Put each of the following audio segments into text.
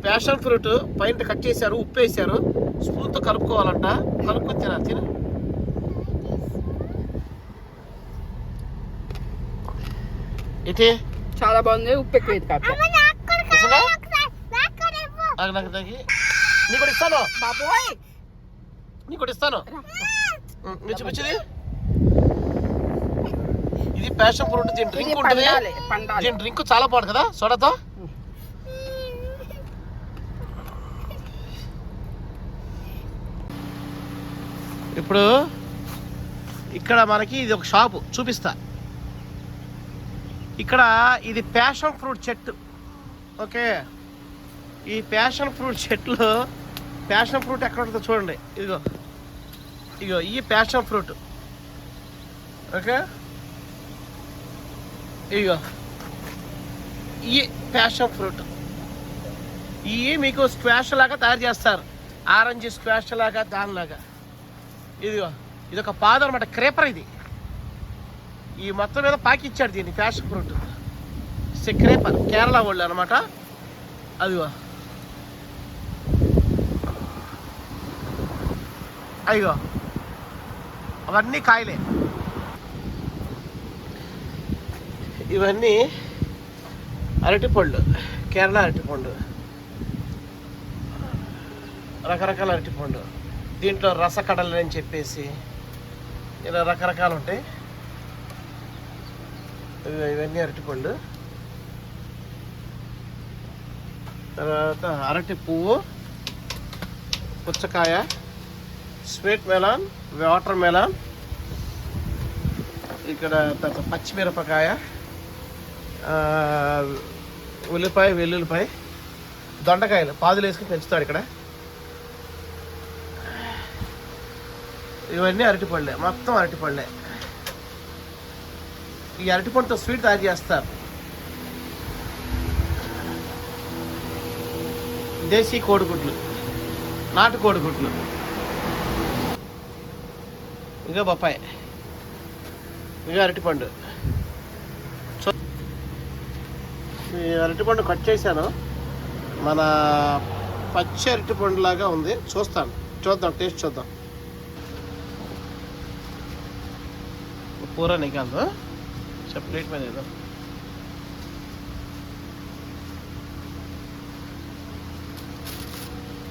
Passion fruit పైన cut చేశారు, ఉప్పు వేసారు, స్పూన్తో కలుపుకోవాలంట. కలుపుకొని తినాలి. తిన ఇటే చాలా బాగుంది. ఉప్పు ఎక్కువ నీకు కూడా ఇస్తాను, బాబోయ్. నీకు కూడా ఇస్తాను. మీరు చూపించేది ఇది ప్యాషన్ ఫ్రూట్. దీని డ్రింక్ ఉంటుంది. దీని డ్రింక్ చాలా బాగుంది కదా సోడాతో. ఇప్పుడు ఇక్కడ మనకి ఇది ఒక షాపు చూపిస్తా. ఇక్కడ ఇది ప్యాషన్ ఫ్రూట్ చెట్టు. ఓకే, ఈ ప్యాషన్ ఫ్రూట్ చెట్లు, ప్యాషన్ ఫ్రూట్ ఎక్కడ ఉంటుందో చూడండి. ఇదిగో ఇగో ఈ ప్యాషన్ ఫ్రూట్. ఓకే, ఇగో ఈ ప్యాషన్ ఫ్రూట్. ఇవి మీకు స్క్వాష్ లాగా తయారు చేస్తారు, ఆరెంజ్ స్క్వాష్ లాగా, దానిలాగా. ఇదిగో ఇది ఒక పాదు అనమాట, క్రేపర్. ఇది ఈ మొత్తం మీద పాకిచ్చాడు దీన్ని ప్యాషన్ ఫ్రూట్. క్రేపర్ కేరళ వాళ్ళు అనమాట. అదిగో అయ్యో అవన్నీ కాయలే. ఇవన్నీ అరటిపండు, కేరళ అరటిపండు, రకరకాల అరటిపండు. దీంట్లో రసకడలు అని చెప్పేసి ఇలా రకరకాలు ఉంటాయి. ఇవన్నీ అరటిపండు. తర్వాత అరటి పువ్వు, పుచ్చకాయ, స్వీట్ మెలాన్, వాటర్ మెలాన్. ఇక్కడ తర్వాత పచ్చిమిరపకాయ, ఉల్లిపాయ, వెల్లుల్లిపాయ, దొండకాయలు పాదులు వేసుకుని పెంచుతాడు ఇక్కడ. ఇవన్నీ అరటిపళ్ళే, మొత్తం అరటిపళ్ళే. ఈ అరటిపండుతో స్వీట్ తయారు చేస్తారు. దేశీ కోడిగుడ్లు, నాటు కోడిగుడ్లు. ఇంకా బొప్పాయి, ఇంకా అరటిపండు. ఈ అరటిపండు కట్ చేశాను. మన పచ్చి అరటిపండు లాగా ఉంది. చూద్దాం, టేస్ట్ చూద్దాం. पूरा निकाल दो, सब प्लेट में दे दो.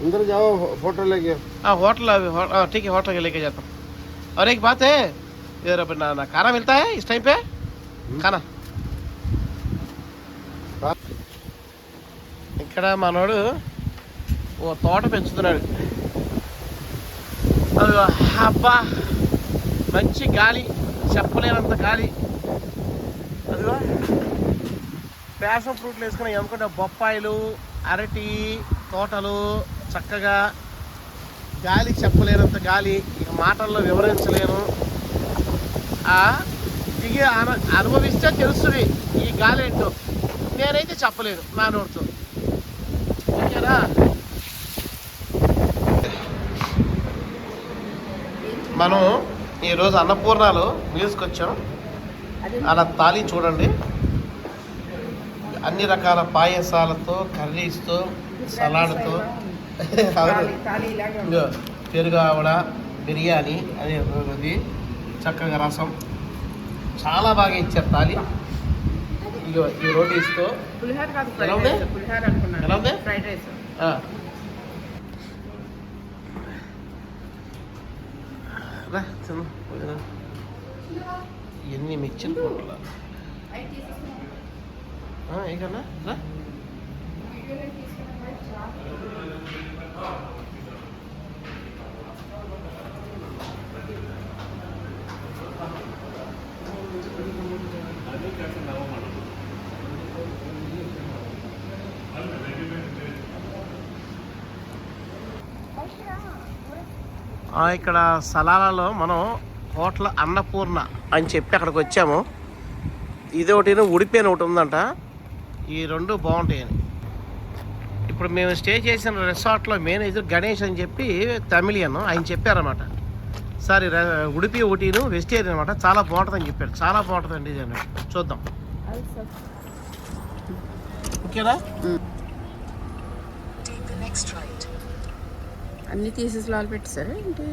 अंदर जाओ, फोटो लेके. हाँ होटल, ठीक है, होटल के लेके जाता हूँ. और एक बात है, इधर अपना खाना मिलता है इस टाइम पे? खाना ఇక్కడ మనోడు ఓ తోట పెంచుతున్నాడు. అబ్బా మంచి గాలి, చెప్పలేనంత గాలి. అదిగో ప్యాషన్ ఫ్రూట్లు వేసుకుని అనుకుంటే బొప్పాయిలు, అరటి తోటలు, చక్కగా గాలి, చెప్పలేనంత గాలి. ఇక మాటల్లో వివరించలేను. దిగి అనుభవిస్తే తెలుస్తుంది ఈ గాలి ఏంటో. నేనైతే చెప్పలేను నా నోటితో. ఓకేనా? మనం ఈరోజు అన్నపూర్ణాలు మీల్స్కి వచ్చాం. అలా తాళి చూడండి, అన్ని రకాల పాయసాలతో, కర్రీస్తో, సలాడ్తో, పెరుగు ఆవడ, బిర్యానీ అనేది చక్కగా రసం, చాలా బాగా ఇచ్చారు తాళి. ఇగో ఈ రోటీస్తో ఎలా ఉంది? ఎలా ఉంది? రా చిన్న ఎన్ని మిక్చర్ పండ్లు ఏకన్నా రా. ఇక్కడ సలాలలో మనం హోటల్ అన్నపూర్ణ అని చెప్పి అక్కడికి వచ్చాము. ఇది ఒకటి, ఉడిపి అని ఒకటి ఉందంట. ఈ రెండు బాగుంటాయని. ఇప్పుడు మేము స్టే చేసిన రిసార్ట్లో మేనేజర్ గణేష్ అని చెప్పి తమిళియన్ ఆయన చెప్పారన్నమాట. సార్ ఉడిపి ఒకటిను వెజిటేరియన్ అనమాట, చాలా బాగుంటుందని చెప్పారు. చాలా బాగుంటుందండి ఇది అని. చూద్దాం. ఓకేనా? అన్నీ తీసేసి లాలు పెట్టేశారు ఏంటి?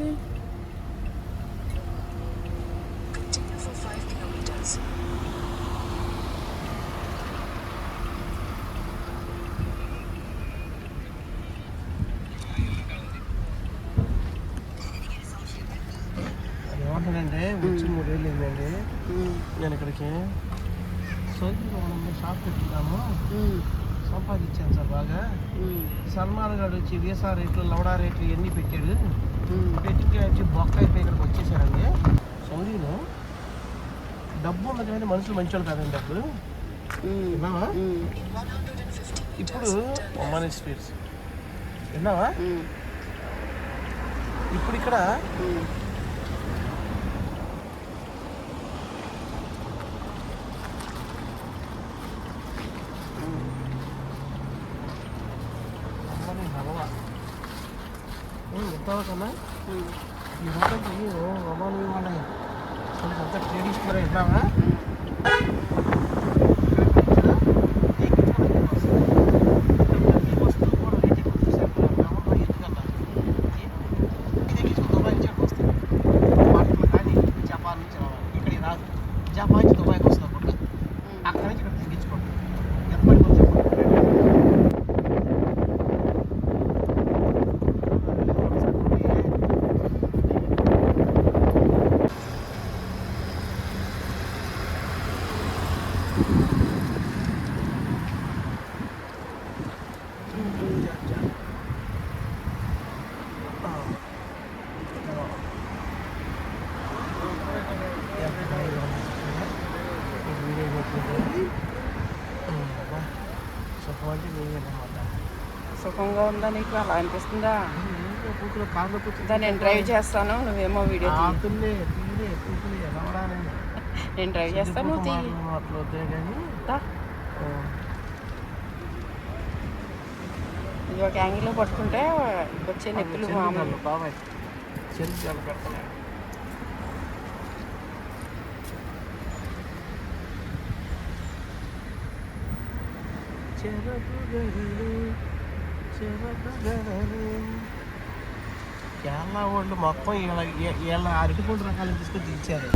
ఏమంటానంటే వచ్చి 3 ఏళ్ళు ఏంటండి నేను ఇక్కడికి సోదరులో మనం షాప్ పెట్టుకున్నాము, సంపాదించాను సార్ బాగా. సల్మాన్ గారు వచ్చి వీసా రేట్లు, లవడా రేట్లు ఇవన్నీ పెట్టాడు. పెట్టి వచ్చి బొక్క అయిపోయి ఇక్కడికి వచ్చేసారండి. సౌదీలో డబ్బు ఉన్నది కానీ మనుషులు మంచోళ్ళు కాదండి. డబ్బు విన్నావా? ఇప్పుడు ఒమానీ స్వీట్స్ విన్నావా? ఇప్పుడు ఇక్కడ కన్నా ఈ హోటల్కి ఒమానీ వాళ్ళ అంతా ట్రెడిషనల్ విన్నావా? జపాన్ నుంచి దుబాయ్కి వస్తున్నప్పుడు అక్కడి నుంచి ఇక్కడ తగ్గించుకోండి. ఎంతమంది సుఖంగా ఉందా నీకు? అలా అనిపిస్తుందా? పూకులు కార్లో దా నేను డ్రైవ్ చేస్తాను, నువ్వేమో వీడియో తీ. నేను డ్రైవ్ చేస్తాను, నువ్వు తీ. అట్లా వద్దే కానీ దా. ఇది ఒక యాంగిల్లో పట్టుకుంటే వచ్చే నొప్పులు మామూలు. బాబాయ్ చెరుకు పెడతాను. కేరళ వాళ్ళు మొత్తం వీళ్ళ అరటిపండు రకాలు తీసుకొచ్చి ఇచ్చారు.